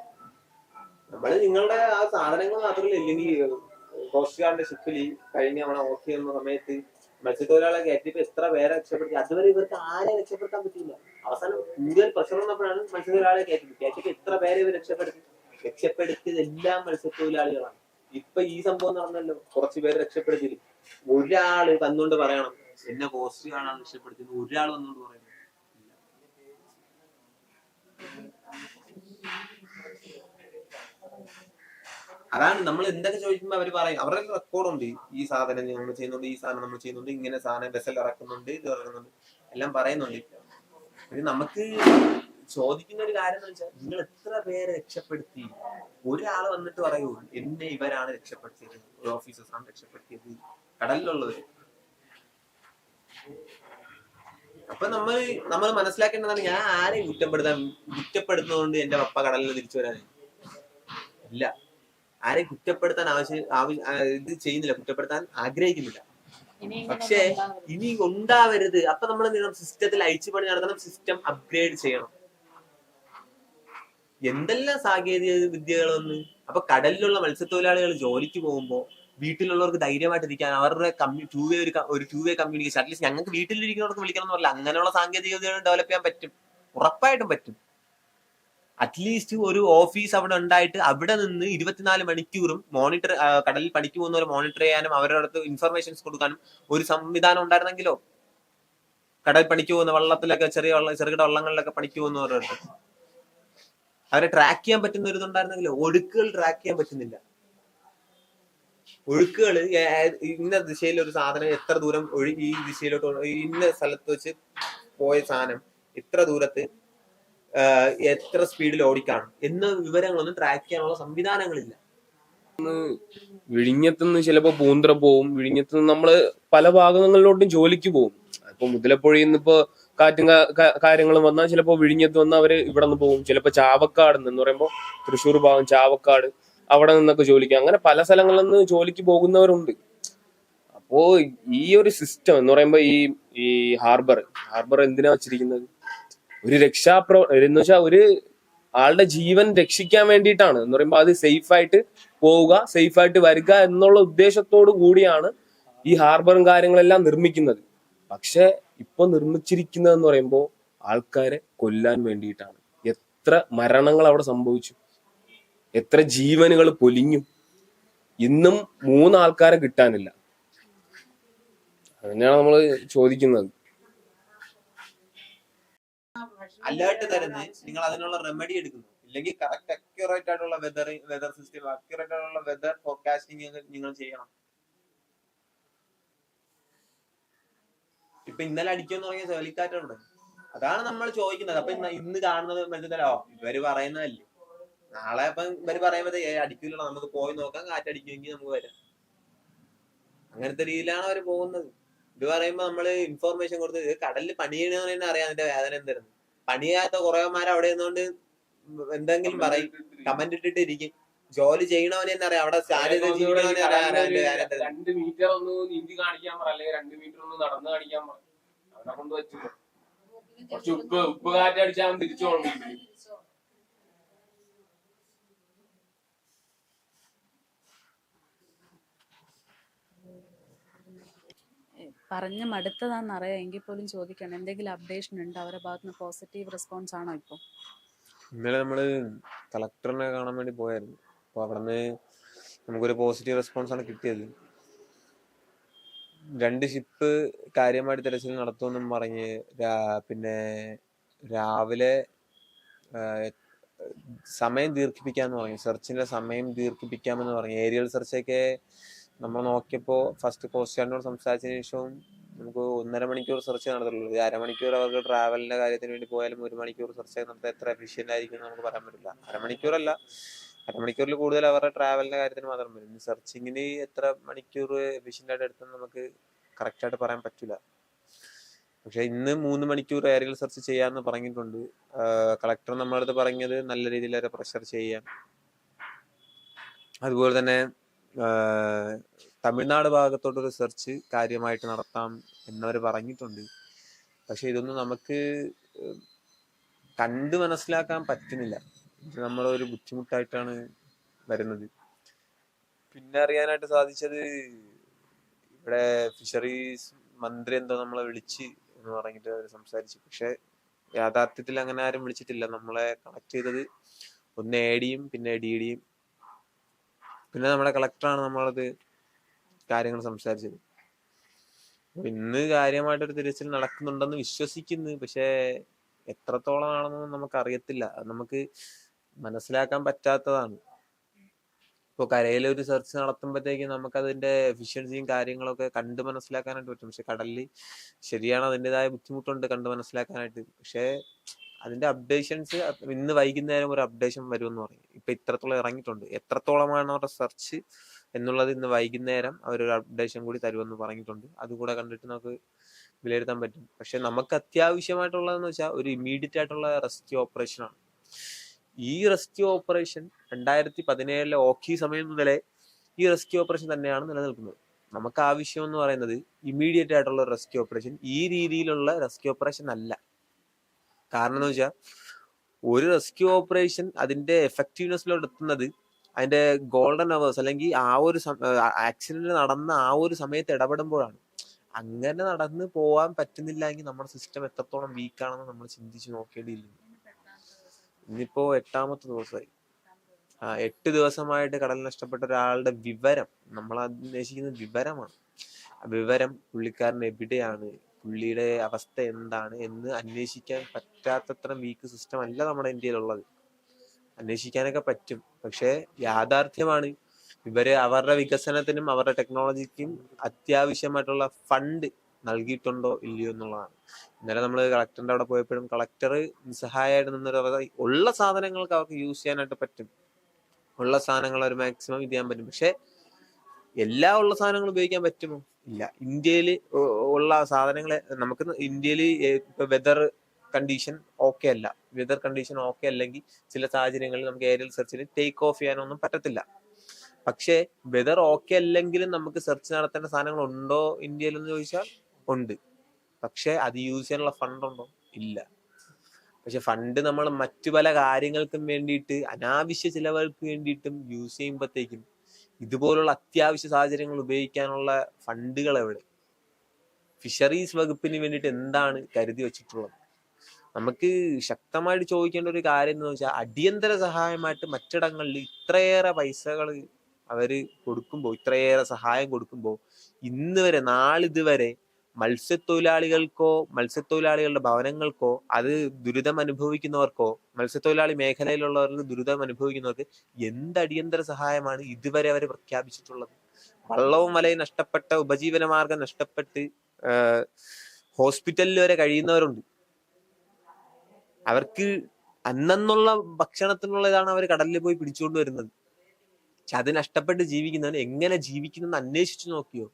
നമ്മള് നിങ്ങളുടെ ആ സാധനങ്ങൾ മാത്രമല്ല, ഇല്ലെങ്കിൽ കോസ്റ്റ് ഗാർഡിന്റെ ഷിപ്പിൽ കഴിഞ്ഞ നമ്മളെ ഓക്കെ എന്ന സമയത്ത് മത്സ്യത്തൊഴിലാളികളെ കയറ്റിപ്പോ എത്ര പേരെ രക്ഷപ്പെടുത്തി. അതുവരെ ഇവർക്ക് ആരെ രക്ഷപ്പെടുത്താൻ പറ്റില്ല. അവസാനം കൂടുതൽ പ്രഷർ വന്നപ്പോഴാണ് മത്സ്യത്തൊഴിലാളികളെ കയറ്റിപ്പോ എത്ര പേരെ ഇവർ രക്ഷപ്പെടുത്തിയത് എല്ലാം മത്സ്യത്തൊഴിലാളികളാണ്. ഇപ്പൊ ഈ സംഭവം നടന്നല്ലോ, കുറച്ച് പേര് രക്ഷപ്പെടുത്തില്ല. ഒരാള് വന്നുകൊണ്ട് പറയണം എന്നെ കോസ്റ്റ് ഗാർഡാണ് രക്ഷപ്പെടുത്തിയത്, ഒരാൾ വന്നുകൊണ്ട് പറയുന്നത്. അതാണ് നമ്മൾ എന്തൊക്കെ ചോദിക്കുമ്പോ അവര് പറയും, അവരുടെ റെക്കോർഡുണ്ട്. ഈ സാധനം നമ്മൾ ചെയ്യുന്നുണ്ട്, ഈ സാധനം നമ്മൾ ചെയ്യുന്നുണ്ട്, ഇങ്ങനെ സാധനം വെസൽ ഇറക്കുന്നുണ്ട്, ഇത് ഇറക്കുന്നുണ്ട്, എല്ലാം പറയുന്നുണ്ട്. പിന്നെ നമുക്ക് ചോദിക്കുന്ന ഒരു കാര്യം എന്ന് വെച്ചാൽ, നിങ്ങൾ എത്ര പേരെ രക്ഷപ്പെടുത്തി? ഒരാൾ വന്നിട്ട് പറയൂ എന്നെ ഇവരാണ് രക്ഷപ്പെടുത്തിയത്, ഒരു ഓഫീസേഴ്സാണ് രക്ഷപ്പെടുത്തിയത്, കടലിലുള്ളത്. അപ്പൊ നമ്മൾ മനസ്സിലാക്കേണ്ടതാണ്, ഞാൻ ആരെയും കുറ്റപ്പെടുത്തുന്നതുകൊണ്ട് എന്റെ പപ്പ കടലിൽ തിരിച്ചു വരാനായി ഇല്ല. ആരെയും കുറ്റപ്പെടുത്താൻ ഇത് ചെയ്യുന്നില്ല, കുറ്റപ്പെടുത്താൻ ആഗ്രഹിക്കുന്നില്ല. പക്ഷേ ഇനി ഉണ്ടാവരുത്. അപ്പൊ നമ്മൾ സിസ്റ്റത്തിൽ അഴിച്ചുപണി നടത്തണം, സിസ്റ്റം അപ്ഗ്രേഡ് ചെയ്യണം. എന്തെല്ലാം സാങ്കേതിക വിദ്യകൾ വന്ന്. അപ്പൊ കടലിലുള്ള മത്സ്യത്തൊഴിലാളികൾ ജോലിക്ക് പോകുമ്പോൾ വീട്ടിലുള്ളവർക്ക് ധൈര്യമായിട്ട് ഇരിക്കാൻ അവരുടെ ടൂ വേ കമ്മ്യൂണിക്കേഷൻ, അറ്റ്ലീസ്റ്റ് ഞങ്ങൾക്ക് വീട്ടിലിരിക്കുന്നവർക്ക് വിളിക്കണം എന്ന് പറയില്ല, അങ്ങനെയുള്ള സാങ്കേതിക വിദ്യകൾ ഡെവലപ്പ് ചെയ്യാൻ പറ്റും, ഉറപ്പായിട്ടും പറ്റും. അറ്റ്ലീസ്റ്റ് ഒരു ഓഫീസ് അവിടെ ഉണ്ടായിട്ട് അവിടെ നിന്ന് 24 മണിക്കൂറും മോണിറ്റർ, കടലിൽ പണിക്ക് പോകുന്നവരെ മോണിറ്റർ ചെയ്യാനും അവരുടെ അടുത്ത് ഇൻഫർമേഷൻസ് കൊടുക്കാനും ഒരു സംവിധാനം ഉണ്ടായിരുന്നെങ്കിലോ. കടൽ പണിക്ക് പോകുന്ന വള്ളത്തിലൊക്കെ ചെറുകിട വള്ളങ്ങളിലൊക്കെ പണിക്ക് പോകുന്നവരുടെ അവരെ ട്രാക്ക് ചെയ്യാൻ പറ്റുന്ന ഒരു ഇതുണ്ടായിരുന്നെങ്കിലോ. ഒഴുക്കുകൾ ട്രാക്ക് ചെയ്യാൻ പറ്റുന്നില്ല. ഒഴുക്കുകൾ ഇന്ന ദിശയിൽ ഒരു സാധനം എത്ര ദൂരം ഈ ദിശയിലോട്ട്, ഇന്ന സ്ഥലത്ത് വെച്ച് പോയ സാധനം ഇത്ര ദൂരത്ത് എത്ര സ്പീഡിൽ ഓടിക്കാണും എന്ന വിവരങ്ങളൊന്നും ട്രാക്ക് ചെയ്യാനുള്ള സംവിധാനങ്ങളില്ല. വിഴിഞ്ഞത്തുനിന്ന് ചിലപ്പോ പൂന്തറ പോവും, വിഴിഞ്ഞത്തുനിന്ന് നമ്മള് പല ഭാഗങ്ങളിലോട്ടും ജോലിക്ക് പോകും. ഇപ്പൊ മുതലപ്പുഴയിൽ നിന്ന് ഇപ്പൊ കാറ്റും കാര്യങ്ങളും വന്നാൽ ചിലപ്പോ വിഴിഞ്ഞത്ത് വന്ന് അവര് ഇവിടെ നിന്ന് പോകും. ചിലപ്പോ ചാവക്കാട് എന്ന് പറയുമ്പോ തൃശ്ശൂർ ഭാഗം ചാവക്കാട്, അവിടെ നിന്നൊക്കെ ജോലിക്ക്, അങ്ങനെ പല സ്ഥലങ്ങളിൽ നിന്ന് ജോലിക്ക് പോകുന്നവരുണ്ട്. അപ്പോ ഈ ഒരു സിസ്റ്റം എന്ന് പറയുമ്പോ ഈ ഹാർബർ എന്തിനാ വെച്ചിരിക്കുന്നത്? ഒരു എന്ന് വെച്ചാൽ ഒരു ആളുടെ ജീവൻ രക്ഷിക്കാൻ വേണ്ടിയിട്ടാണ്. എന്ന് പറയുമ്പോ അത് സേഫ് ആയിട്ട് പോവുക, സേഫ് ആയിട്ട് വരിക എന്നുള്ള ഉദ്ദേശത്തോടു കൂടിയാണ് ഈ ഹാർബറും കാര്യങ്ങളെല്ലാം നിർമ്മിക്കുന്നത്. പക്ഷെ ഇപ്പൊ നിർമ്മിച്ചിരിക്കുന്നതെന്ന് പറയുമ്പോൾ ആൾക്കാരെ കൊല്ലാൻ വേണ്ടിയിട്ടാണ്. എത്ര മരണങ്ങൾ അവിടെ സംഭവിച്ചു, എത്ര ജീവനുകൾ പൊലിഞ്ഞു. ഇന്നും 3 ആൾക്കാരെ കിട്ടാനില്ല. അതന്നെയാണ് നമ്മൾ ചോദിക്കുന്നത്. അലേർട്ട് തരുന്നത് നിങ്ങൾ അതിനുള്ള റെമഡി എടുക്കുന്നു, ഇല്ലെങ്കിൽ കറക്റ്റ് അക്യുറേറ്റ് ആയിട്ടുള്ള വെതർ സിസ്റ്റം, അക്യുറേറ്റ് ആയിട്ടുള്ള വെതർ ഫോർകാസ്റ്റിംഗ് നിങ്ങൾ ചെയ്യണം. ഇപ്പൊ ഇന്നലെ അടിക്കുമെന്ന് പറഞ്ഞ ചുഴലിക്കാറ്റുണ്ട്, അതാണ് നമ്മൾ ചോദിക്കുന്നത്. അപ്പൊ ഇന്ന് കാണുന്നത് മനസ്സിലോ ഇവര് പറയുന്നതല്ലേ, നാളെ ഇപ്പൊ ഇവര് പറയുമ്പോ അടിക്കില്ല, നമുക്ക് പോയി നോക്കാം, കാറ്റടിക്കുമെങ്കിൽ നമുക്ക് വരാം. അങ്ങനത്തെ രീതിയിലാണ് അവര് പോകുന്നത്. ഇത് പറയുമ്പോ നമ്മള് ഇൻഫോർമേഷൻ കൊടുത്ത് കടലിൽ പണിയണെന്ന് തന്നെ അറിയാം അതിന്റെ വേദന എന്തായിരുന്നു. പണിയാത്ത കുറേമാര് അവിടെ നിന്നുകൊണ്ട് എന്തെങ്കിലും പറയും, കമന്റ് ഇട്ടിട്ട് ഇരിക്കും. ജോലി ചെയ്യണവനെ തന്നെ അറിയാം, അവിടെ സാധ്യത ജീവിക്കണവനെ അറിയാം. 2 മീറ്റർ ഒന്ന് നീന്തി കാണിക്കാൻ പറ, അല്ലെങ്കിൽ 2 മീറ്റർ ഒന്ന് നടന്ന് കാണിക്കാൻ പറ. അവനെ കൊണ്ട് പറ്റില്ല. കുറച്ച് ഉപ്പ് കാറ്റടിച്ചാൽ തിരിച്ചു പോകണം. പറഞ്ഞ് മടുത്തതാണെന്നറിയാം, എങ്കിൽ പോലും ചോദിക്കണം, എന്തെങ്കിലും അപ്ഡേഷൻ ഉണ്ട് അവരുടെ ഭാഗത്ത് നിന്ന്? പോസിറ്റീവ് റെസ്പോൺസ് ആണോ ഇപ്പോൾ? ഇന്നലെ നമ്മള് കളക്ടറിനെ കാണാൻ വേണ്ടി പോയായിരുന്നു. അപ്പൊ അവിടുന്ന് നമുക്കൊരു പോസിറ്റീവ് റെസ്പോൺസ് ആണ് കിട്ടിയത്. 2 ഷിപ്പ് കാര്യമായിട്ട് തെരച്ചിൽ നടത്തുമെന്നും പറഞ്ഞ് പിന്നെ രാവിലെ സമയം ദീർഘിപ്പിക്കാന്ന് പറഞ്ഞു, സെർച്ചിന്റെ സമയം ദീർഘിപ്പിക്കാമെന്ന് പറഞ്ഞു. ഏരിയൽ സെർച്ചൊക്കെ നമ്മൾ നോക്കിയപ്പോ ഫസ്റ്റ് കോസ്റ്റ് ഗാർഡിനോട് സംസാരിച്ചതിന് ശേഷവും നമുക്ക് 1.5 മണിക്കൂർ സെർച്ച് നടത്തുള്ളൂ. 1/2 മണിക്കൂർ അവർക്ക് ട്രാവലിന്റെ കാര്യത്തിന് വേണ്ടി പോയാലും 1 മണിക്കൂർ സെർച്ച് നടത്താൻ എത്ര എഫിഷ്യന്റ് ആയിരിക്കും നമുക്ക് പറയാൻ പറ്റില്ല. 1/2 മണിക്കൂറല്ല, 1/2 മണിക്കൂറിൽ കൂടുതൽ അവരുടെ ട്രാവലിന്റെ കാര്യത്തിന് മാത്രം വരും. സെർച്ചിങ്ങിന് എത്ര മണിക്കൂർ എഫിഷ്യന്റ് ആയിട്ട് എടുത്തെന്ന് നമുക്ക് കറക്റ്റ് ആയിട്ട് പറയാൻ പറ്റില്ല. പക്ഷെ ഇന്ന് 3 മണിക്കൂർ ഏരിയൽ സെർച്ച് ചെയ്യാന്ന് പറഞ്ഞിട്ടുണ്ട്. കളക്ടർ നമ്മുടെ അടുത്ത് പറഞ്ഞത് നല്ല രീതിയിൽ അവരെ പ്രഷർ ചെയ്യാം. അതുപോലെ തന്നെ തമിഴ്നാട് ഭാഗത്തോട്ടൊരു സെർച്ച് കാര്യമായിട്ട് നടത്താം എന്നവർ പറഞ്ഞിട്ടുണ്ട്. പക്ഷെ ഇതൊന്നും നമുക്ക് കണ്ടു മനസ്സിലാക്കാൻ പറ്റുന്നില്ല. ഇത് നമ്മളൊരു ബുദ്ധിമുട്ടായിട്ടാണ് വരുന്നത്. പിന്നെ അറിയാനായിട്ട് സാധിച്ചത് ഇവിടെ ഫിഷറീസ് മന്ത്രി എന്തോ നമ്മളെ വിളിച്ച് എന്ന് പറഞ്ഞിട്ട് അവർ സംസാരിച്ചു. പക്ഷെ യാഥാർത്ഥ്യത്തിൽ അങ്ങനെ ആരും വിളിച്ചിട്ടില്ല. നമ്മളെ കണക്ട് ചെയ്തത് ഒന്ന് ADയും പിന്നെ DDയും പിന്നെ നമ്മുടെ കളക്ടറാണ് നമ്മളത് കാര്യങ്ങൾ സംസാരിച്ചത്. ഇന്ന് കാര്യമായിട്ടൊരു തിരച്ചിൽ നടക്കുന്നുണ്ടെന്ന് വിശ്വസിക്കുന്നു. പക്ഷെ എത്രത്തോളം ആണെന്നൊന്നും നമുക്ക് അറിയത്തില്ല. അത് നമുക്ക് മനസ്സിലാക്കാൻ പറ്റാത്തതാണ്. ഇപ്പോൾ കരയിൽ ഒരു സെർച്ച് നടത്തുമ്പോഴത്തേക്ക് നമുക്ക് അതിന്റെ എഫിഷ്യൻസിയും കാര്യങ്ങളൊക്കെ കണ്ടു മനസ്സിലാക്കാനായിട്ട് പറ്റും. പക്ഷെ കടലിൽ ശരിയാണ്, അതിൻ്റെതായ ബുദ്ധിമുട്ടുണ്ട് കണ്ടു മനസ്സിലാക്കാനായിട്ട്. പക്ഷെ അതിന്റെ അപ്ഡേഷൻസ് ഇന്ന് വൈകുന്നേരം ഒരു അപ്ഡേഷൻ വരുമെന്ന് പറയും. ഇപ്പൊ ഇത്രത്തോളം ഇറങ്ങിയിട്ടുണ്ട്, എത്രത്തോളമാണ് അവരുടെ സെർച്ച് എന്നുള്ളത് ഇന്ന് വൈകുന്നേരം അവരൊരു അപ്ഡേഷൻ കൂടി തരുമെന്ന് പറഞ്ഞിട്ടുണ്ട്. അതുകൂടെ കണ്ടിട്ട് നമുക്ക് വിലയിരുത്താൻ പറ്റും. പക്ഷെ നമുക്ക് അത്യാവശ്യമായിട്ടുള്ളതെന്ന് വെച്ചാൽ ഒരു ഇമ്മീഡിയറ്റ് ആയിട്ടുള്ള റെസ്ക്യൂ ഓപ്പറേഷൻ ആണ്. ഈ റെസ്ക്യൂ ഓപ്പറേഷൻ 2017 ഓഖി സമയം മുതലേ ഈ റെസ്ക്യൂ ഓപ്പറേഷൻ തന്നെയാണ് നിലനിൽക്കുന്നത്. നമുക്ക് ആവശ്യം എന്ന് പറയുന്നത് ഇമ്മീഡിയറ്റ് ആയിട്ടുള്ള റെസ്ക്യൂ ഓപ്പറേഷൻ. ഈ രീതിയിലുള്ള റെസ്ക്യൂ ഓപ്പറേഷൻ അല്ല. കാരണം എന്ന് വെച്ചാൽ ഒരു റെസ്ക്യൂ ഓപ്പറേഷൻ അതിന്റെ എഫക്റ്റീവ്നെസ്സിലോട്ട് എത്തുന്നത് അതിന്റെ ഗോൾഡൻ അവേഴ്സ് അല്ലെങ്കിൽ ആ ഒരു ആക്സിഡന്റ് നടന്ന ആ ഒരു സമയത്ത് ഇടപെടുമ്പോഴാണ്. അങ്ങനെ നടന്നു പോവാൻ പറ്റുന്നില്ല എങ്കിൽ നമ്മുടെ സിസ്റ്റം എത്രത്തോളം വീക്കാണെന്ന് നമ്മൾ ചിന്തിച്ച് നോക്കേണ്ടിയിരിക്കുന്നു. ഇന്നിപ്പോ 8ാമത്തെ ദിവസമായി. 8 ദിവസമായിട്ട് കടൽ നഷ്ടപ്പെട്ട ഒരാളുടെ വിവരം നമ്മൾ അന്വേഷിക്കുന്നത് വിവരമാണ്. വിവരം, പുള്ളിക്കാരൻ എവിടെയാണ്, പുള്ളിയുടെ അവസ്ഥ എന്താണ് എന്ന് അന്വേഷിക്കാൻ പറ്റാത്തത്ര വീക്ക് സിസ്റ്റം അല്ല നമ്മുടെ ഇന്ത്യയിലുള്ളത്. അന്വേഷിക്കാനൊക്കെ പറ്റും, പക്ഷെ യാഥാർത്ഥ്യമാണ് ഇവര് അവരുടെ വികസനത്തിനും അവരുടെ ടെക്നോളജിക്കും അത്യാവശ്യമായിട്ടുള്ള ഫണ്ട് നൽകിയിട്ടുണ്ടോ ഇല്ലയോ എന്നുള്ളതാണ്. ഇന്നലെ നമ്മൾ കളക്ടറിന്റെ അവിടെ പോയപ്പോഴും കളക്ടർ നിസ്സഹായമായിട്ട് നിന്നൊരു ഉള്ള സാധനങ്ങൾക്ക് അവർക്ക് യൂസ് ചെയ്യാനായിട്ട് പറ്റും. ഉള്ള സാധനങ്ങൾ ഒരു മാക്സിമം ഇത് ചെയ്യാൻ പറ്റും. പക്ഷെ എല്ലാ ഉള്ള സാധനങ്ങളും ഉപയോഗിക്കാൻ പറ്റുമോ? ഇല്ല. ഇന്ത്യയിൽ ഉള്ള സാധനങ്ങളെ നമുക്ക് ഇന്ത്യയിൽ ഇപ്പൊ വെതർ കണ്ടീഷൻ ഓക്കെ അല്ല. വെതർ കണ്ടീഷൻ ഓക്കെ അല്ലെങ്കിൽ ചില സാഹചര്യങ്ങളിൽ നമുക്ക് ഏരിയൽ സെർച്ചിൽ ടേക്ക് ഓഫ് ചെയ്യാനൊന്നും പറ്റത്തില്ല. പക്ഷേ വെതർ ഓക്കെ അല്ലെങ്കിലും നമുക്ക് സെർച്ച് നടത്തേണ്ട സാധനങ്ങൾ ഉണ്ടോ ഇന്ത്യയിൽ എന്ന് ചോദിച്ചാൽ ഉണ്ട്. പക്ഷെ അത് യൂസ് ചെയ്യാനുള്ള ഫണ്ട് ഉണ്ടോ? ഇല്ല. പക്ഷെ ഫണ്ട് നമ്മൾ മറ്റു പല കാര്യങ്ങൾക്കും വേണ്ടിയിട്ട് അനാവശ്യ ചിലവുകൾക്ക് വേണ്ടിയിട്ടും യൂസ് ചെയ്യുമ്പോഴത്തേക്കും ഇതുപോലുള്ള അത്യാവശ്യ സാഹചര്യങ്ങൾ ഉപയോഗിക്കാനുള്ള ഫണ്ടുകൾ എവിടെ? ഫിഷറീസ് വകുപ്പിന് വേണ്ടിയിട്ട് എന്താണ് കരുതി വെച്ചിട്ടുള്ളത്? നമുക്ക് ശക്തമായിട്ട് ചോദിക്കേണ്ട ഒരു കാര്യം എന്ന് വെച്ചാൽ അടിയന്തര സഹായമായിട്ട് മറ്റിടങ്ങളിൽ ഇത്രയേറെ പൈസകൾ അവര് കൊടുക്കുമ്പോൾ, ഇത്രയേറെ സഹായം കൊടുക്കുമ്പോൾ ഇന്ന് വരെ നാളിതുവരെ മത്സ്യത്തൊഴിലാളികൾക്കോ മത്സ്യത്തൊഴിലാളികളുടെ ഭവനങ്ങൾക്കോ അത് ദുരിതം അനുഭവിക്കുന്നവർക്കോ മത്സ്യത്തൊഴിലാളി മേഖലയിലുള്ളവർക്ക് ദുരിതം അനുഭവിക്കുന്നവർക്ക് എന്ത് അടിയന്തര സഹായമാണ് ഇതുവരെ അവർ പ്രഖ്യാപിച്ചിട്ടുള്ളത്? വള്ളവും വലയും നഷ്ടപ്പെട്ട, ഉപജീവന മാർഗം നഷ്ടപ്പെട്ട് ഹോസ്പിറ്റലിൽ വരെ കഴിയുന്നവരുണ്ട്. അവർക്ക് അന്നുള്ള ഭക്ഷണത്തിനുള്ളതാണ് അവർ കടലിൽ പോയി പിടിച്ചുകൊണ്ട് വരുന്നത്. പക്ഷെ അത് നഷ്ടപ്പെട്ട് ജീവിക്കുന്നവൻ എങ്ങനെ ജീവിക്കുന്നെന്ന് അന്വേഷിച്ചു നോക്കിയോ?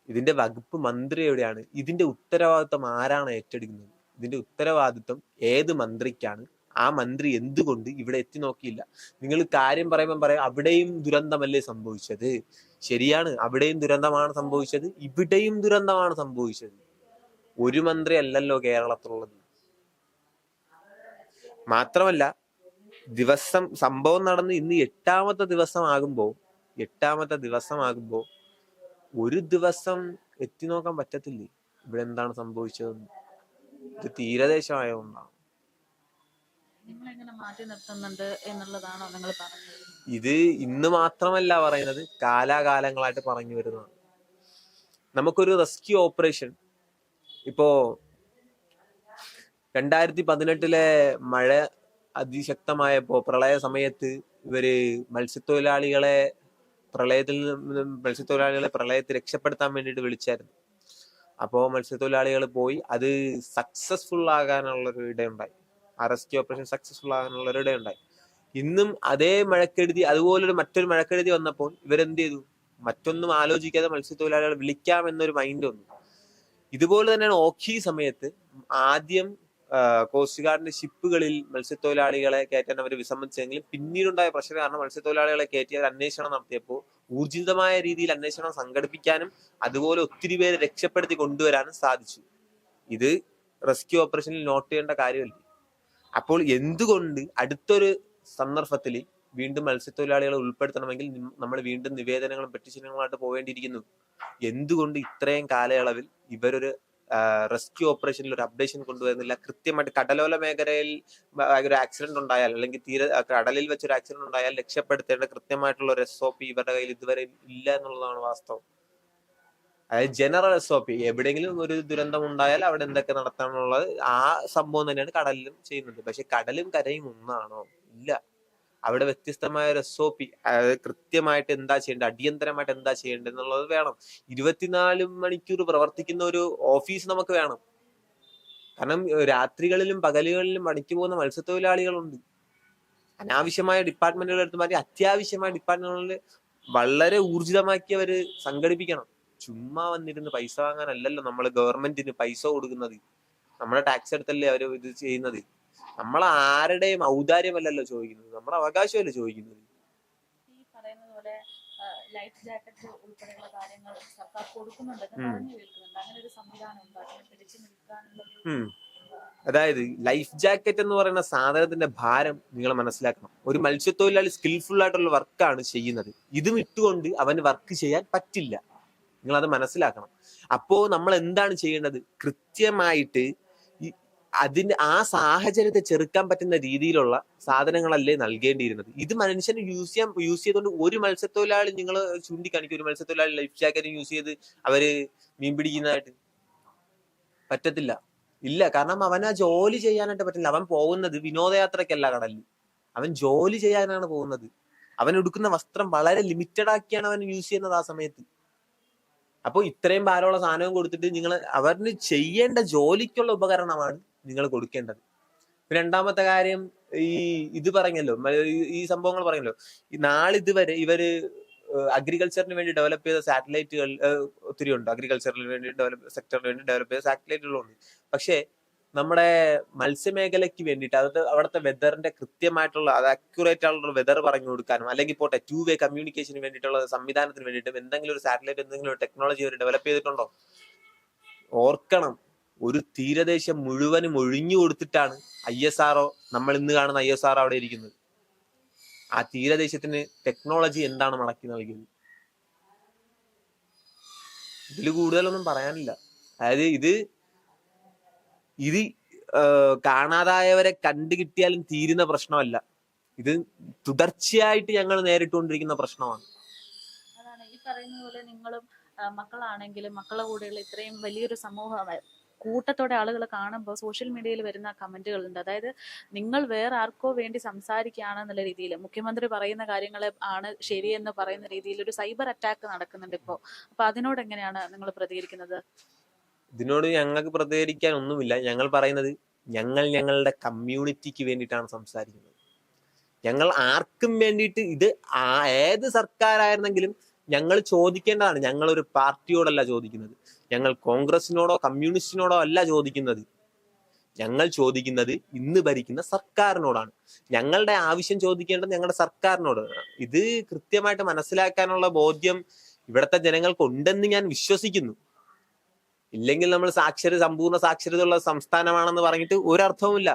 ഇതിന്റെ വകുപ്പ് മന്ത്രി എവിടെയാണ്? ഇതിന്റെ ഉത്തരവാദിത്വം ആരാണ് ഏറ്റെടുക്കുന്നത്? ഇതിന്റെ ഉത്തരവാദിത്വം ഏത് മന്ത്രിക്കാണ്? ആ മന്ത്രി എന്തുകൊണ്ട് ഇവിടെ എത്തി നോക്കിയില്ല? നിങ്ങൾ കാര്യം പറയുമ്പോൾ പറയാം അവിടെയും ദുരന്തമല്ലേ സംഭവിച്ചത്. ശരിയാണ്, അവിടെയും ദുരന്തമാണ് സംഭവിച്ചത്, ഇവിടെയും ദുരന്തമാണ് സംഭവിച്ചത്. ഒരു മന്ത്രി അല്ലല്ലോ കേരളത്തിലുള്ളത്. മാത്രമല്ല സംഭവം നടന്ന് ഇന്ന് എട്ടാമത്തെ ദിവസമാകുമ്പോ ഒരു ദിവസം എത്തി നോക്കാൻ പറ്റത്തില്ലേ ഇവിടെ എന്താണ് സംഭവിച്ചതെന്ന്? ഇത് തീരദേശമായതുകൊണ്ടാണ്. ഇത് ഇന്ന് മാത്രമല്ല പറയുന്നത്, കാലാകാലങ്ങളായിട്ട് പറഞ്ഞു വരുന്നതാണ്. നമുക്കൊരു റെസ്ക്യൂ ഓപ്പറേഷൻ ഇപ്പോ 2018 മഴ അതിശക്തമായപ്പോ, പ്രളയ സമയത്ത് ഇവര് മത്സ്യത്തൊഴിലാളികളെ പ്രളയത്തിൽ രക്ഷപ്പെടുത്താൻ വേണ്ടിയിട്ട് വിളിച്ചായിരുന്നു. അപ്പോ മത്സ്യത്തൊഴിലാളികൾ പോയി, അത് സക്സസ്ഫുൾ ആകാനുള്ളൊരു ഇടയുണ്ടായി. ആ റെസ്ക്യൂ ഓപ്പറേഷൻ സക്സസ്ഫുൾ ആകാനുള്ളൊരു ഇടയുണ്ടായി. ഇന്നും അതേ മഴക്കെടുതി, അതുപോലൊരു മറ്റൊരു മഴക്കെടുതി വന്നപ്പോൾ ഇവരെന്ത് ചെയ്തു? മറ്റൊന്നും ആലോചിക്കാതെ മത്സ്യത്തൊഴിലാളികളെ വിളിക്കാം എന്നൊരു മൈൻഡ് വന്നു. ഇതുപോലെ തന്നെയാണ് ഓഖി സമയത്ത് ആദ്യം കോസ്റ്റ് ഗാർഡിന്റെ ഷിപ്പുകളിൽ മത്സ്യത്തൊഴിലാളികളെ കയറ്റാൻ അവർ വിസമ്മതിച്ചെങ്കിലും പിന്നീടുണ്ടായ പ്രശ്നം കാരണം മത്സ്യത്തൊഴിലാളികളെ കയറ്റി അവർ അന്വേഷണം നടത്തിയപ്പോൾ ഊർജിതമായ രീതിയിൽ അന്വേഷണം സംഘടിപ്പിക്കാനും അതുപോലെ ഒത്തിരി പേരെ രക്ഷപ്പെടുത്തി കൊണ്ടുവരാനും സാധിച്ചു. ഇത് റെസ്ക്യൂ ഓപ്പറേഷനിൽ നോട്ട് ചെയ്യേണ്ട കാര്യമല്ലേ? അപ്പോൾ എന്തുകൊണ്ട് അടുത്തൊരു സന്ദർഭത്തിൽ വീണ്ടും മത്സ്യത്തൊഴിലാളികളെ ഉൾപ്പെടുത്തണമെങ്കിൽ നമ്മൾ വീണ്ടും നിവേദനങ്ങളും പെറ്റീഷനുകളായിട്ട് പോവേണ്ടിയിരിക്കുന്നു? എന്തുകൊണ്ട് ഇത്രയും കാലയളവിൽ ഇവരൊരു റെസ്ക്യൂ ഓപ്പറേഷനിൽ ഒരു അപ്ഡേഷൻ കൊണ്ടുവരുന്നില്ല? കൃത്യമായിട്ട് കടലോല മേഖലയിൽ ഒരു ആക്സിഡന്റ് ഉണ്ടായാൽ, അല്ലെങ്കിൽ കടലിൽ വെച്ചൊരു ആക്സിഡന്റ് ഉണ്ടായാൽ രക്ഷപ്പെടുത്തേണ്ട കൃത്യമായിട്ടുള്ള ഒരു SOP ഇവരുടെ കയ്യിൽ ഇതുവരെ ഇല്ല എന്നുള്ളതാണ് വാസ്തവം. അതായത് ജനറൽ SOP, എവിടെയെങ്കിലും ഒരു ദുരന്തം ഉണ്ടായാൽ അവിടെ എന്തൊക്കെ നടത്താനുള്ളത് ആ സംഭവം തന്നെയാണ് കടലിലും ചെയ്യുന്നത്. പക്ഷെ കടലും കരയും ഒന്നാണോ? ഇല്ല. അവിടെ വ്യത്യസ്തമായ ഒരു SOP, അതായത് കൃത്യമായിട്ട് എന്താ ചെയ്യേണ്ടത്, അടിയന്തരമായിട്ട് എന്താ ചെയ്യേണ്ടത് എന്നുള്ളത് വേണം. 24 മണിക്കൂർ പ്രവർത്തിക്കുന്ന ഒരു ഓഫീസ് നമുക്ക് വേണം. കാരണം രാത്രികളിലും പകലുകളിലും പണിക്ക് പോകുന്ന മത്സ്യത്തൊഴിലാളികളുണ്ട്. അനാവശ്യമായ ഡിപ്പാർട്ട്മെന്റുകൾ എടുത്ത് മാറ്റി അത്യാവശ്യമായ ഡിപ്പാർട്ട്മെന്റുകളിൽ വളരെ ഊർജിതമാക്കി അവര് സംഘടിപ്പിക്കണം. ചുമ്മാ വന്നിരുന്ന് പൈസ വാങ്ങാനല്ലല്ലോ നമ്മൾ ഗവൺമെന്റിന് പൈസ കൊടുക്കുന്നത്. നമ്മുടെ ടാക്സ് എടുത്തല്ലേ അവര് ഇത് ചെയ്യുന്നത്. നമ്മൾ ആരുടെയും ഔദാര്യമല്ലല്ലോ ചോദിക്കുന്നത്, നമ്മുടെ അവകാശമല്ലേ ചോദിക്കുന്നത്. ഈ പറയുന്നത് പോലെ ലൈഫ് ജാക്കറ്റ് ഉൾപ്പെടെയുള്ള കാര്യങ്ങൾ സർക്കാർ കൊടുക്കുന്നുണ്ടെന്ന് പറഞ്ഞു കേൾക്കുന്നുണ്ട്. അങ്ങനെ ഒരു സംവിധാനം ഉണ്ടോ അതിനെ പിടിച്ചു നിൽക്കാനുള്ള? അതായത് ലൈഫ് ജാക്കറ്റ് എന്ന് പറയുന്ന സാധനത്തിന്റെ ഭാരം നിങ്ങൾ മനസ്സിലാക്കണം. ഒരു മത്സ്യത്തൊഴിലാളി സ്കിൽഫുൾ ആയിട്ടുള്ള വർക്കാണ് ചെയ്യുന്നത്. ഇതും ഇട്ടുകൊണ്ട് അവന് വർക്ക് ചെയ്യാൻ പറ്റില്ല. നിങ്ങൾ അത് മനസ്സിലാക്കണം. അപ്പോ നമ്മൾ എന്താണ് ചെയ്യേണ്ടത്? കൃത്യമായിട്ട് ആ സാഹചര്യത്തെ ചെറുക്കാൻ പറ്റുന്ന രീതിയിലുള്ള സാധനങ്ങളല്ലേ നൽകേണ്ടിയിരുന്നത്. ഇത് മനുഷ്യന് യൂസ് ചെയ്തുകൊണ്ട് ഒരു മത്സ്യത്തൊഴിലാളി നിങ്ങൾ ചൂണ്ടിക്കാണിക്കും, ഒരു മത്സ്യത്തൊഴിലാളി ലൈഫ് ജാക്കറ്റ് യൂസ് ചെയ്ത് അവര് മീൻ പിടിക്കുന്നതായിട്ട് പറ്റത്തില്ല. ഇല്ല, കാരണം അവൻ ആ ജോലി ചെയ്യാനായിട്ട് പറ്റില്ല. അവൻ പോകുന്നത് വിനോദയാത്രക്കല്ല കടലിൽ, അവൻ ജോലി ചെയ്യാനാണ് പോകുന്നത്. അവൻ എടുക്കുന്ന വസ്ത്രം വളരെ ലിമിറ്റഡ് ആക്കിയാണ് അവൻ യൂസ് ചെയ്യുന്നത് ആ സമയത്ത്. അപ്പൊ ഇത്രയും ഭാരമുള്ള സാധനവും കൊടുത്തിട്ട് നിങ്ങൾ അവന് ചെയ്യേണ്ട ജോലിക്കുള്ള ഉപകരണമാണ് നിങ്ങൾ കൊടുക്കേണ്ടത്. രണ്ടാമത്തെ കാര്യം, ഇത് പറഞ്ഞല്ലോ, ഈ സംഭവങ്ങൾ പറഞ്ഞല്ലോ, ഈ നാളിതുവരെ ഇവര് അഗ്രികൾച്ചറിന് വേണ്ടി ഡെവലപ്പ് ചെയ്ത സാറ്റലൈറ്റുകൾ ഒത്തിരി ഉണ്ട്. അഗ്രികൾച്ചറിന് വേണ്ടി സെക്ടറിന് വേണ്ടി ഡെവലപ്പ് ചെയ്ത സാറ്റലൈറ്റുകളുണ്ട്. പക്ഷേ നമ്മുടെ മത്സ്യമേഖലയ്ക്ക് വേണ്ടിയിട്ട് അവിടുത്തെ വെതറിന്റെ കൃത്യമായിട്ടുള്ള, അത് അക്യുറേറ്റ് ആയിട്ടുള്ള വെതർ പറഞ്ഞു കൊടുക്കാനും, അല്ലെങ്കിൽ പോട്ടെ 2-way കമ്മ്യൂണിക്കേഷന് വേണ്ടിയിട്ടുള്ള സംവിധാനത്തിന് വേണ്ടിയിട്ടും എന്തെങ്കിലും ഒരു സാറ്റലൈറ്റ്, എന്തെങ്കിലും ഒരു ടെക്നോളജി അവർ ഡെവലപ്പ് ചെയ്തിട്ടുണ്ടോ? ഓർക്കണം, ഒരു തീരദേശം മുഴുവനും ഒഴിഞ്ഞു കൊടുത്തിട്ടാണ് ISRO, നമ്മൾ ഇന്ന് കാണുന്ന ISRO അവിടെ ഇരിക്കുന്നത്. ആ തീരദേശത്തിന് ടെക്നോളജി എന്താണ് മടക്കി നൽകിയത്? ഇതിൽ കൂടുതലൊന്നും പറയാനില്ല. അതായത് ഇത് കാണാതായവരെ കണ്ടു കിട്ടിയാലും തീരുന്ന പ്രശ്നമല്ല. ഇത് തുടർച്ചയായിട്ട് ഞങ്ങൾ നേരിട്ടുകൊണ്ടിരിക്കുന്ന പ്രശ്നമാണ്. അതാണ് ഈ പറയുന്ന പോലെ നിങ്ങളും മക്കളാണെങ്കിലും മക്കളുടെ കൂടെയുള്ള ഇത്രയും വലിയൊരു സമൂഹം കൂട്ടത്തോടെ ആളുകൾ കാണുമ്പോൾ സോഷ്യൽ മീഡിയയിൽ വരുന്ന കമന്റുകളുണ്ട്. അതായത് നിങ്ങൾ വേറെ ആർക്കോ വേണ്ടി സംസാരിക്കുകയാണെന്നുള്ള രീതിയിൽ മുഖ്യമന്ത്രി പറയുന്ന കാര്യങ്ങൾ ആണ് ശരിയെന്ന് പറയുന്ന രീതിയിൽ ഒരു സൈബർ അറ്റാക്ക് നടക്കുന്നുണ്ട് ഇപ്പോൾ. അപ്പൊ അതിനോട് എങ്ങനെയാണ് നിങ്ങൾ പ്രതികരിക്കുന്നത്? ഇതിനോട് ഞങ്ങൾക്ക് പ്രതികരിക്കാൻ ഒന്നുമില്ല. ഞങ്ങൾ പറയുന്നത് ഞങ്ങളുടെ കമ്മ്യൂണിറ്റിക്ക് വേണ്ടിയിട്ടാണ് സംസാരിക്കുന്നത്. ഞങ്ങൾ ആർക്കും വേണ്ടിയിട്ട് ഇത് ഏത് സർക്കാരായിരുന്നെങ്കിലും ഞങ്ങൾ ചോദിക്കേണ്ടതാണ്. ഞങ്ങളൊരു പാർട്ടിയോടല്ല ചോദിക്കുന്നത്, ഞങ്ങൾ കോൺഗ്രസിനോടോ കമ്മ്യൂണിസ്റ്റിനോടോ അല്ല ചോദിക്കുന്നത്. ഞങ്ങൾ ചോദിക്കുന്നത് ഇന്ന് ഭരിക്കുന്ന സർക്കാരിനോടാണ്. ഞങ്ങളുടെ ആവശ്യം ചോദിക്കേണ്ടത് ഞങ്ങളുടെ സർക്കാരിനോട്. ഇത് കൃത്യമായിട്ട് മനസ്സിലാക്കാനുള്ള ബോധ്യം ഇവിടുത്തെ ജനങ്ങൾക്ക് ഉണ്ടെന്ന് ഞാൻ വിശ്വസിക്കുന്നു. ഇല്ലെങ്കിൽ നമ്മൾ സമ്പൂർണ്ണ സാക്ഷരതയുള്ള സംസ്ഥാനമാണെന്ന് പറഞ്ഞിട്ട് ഒരർത്ഥവുമില്ല.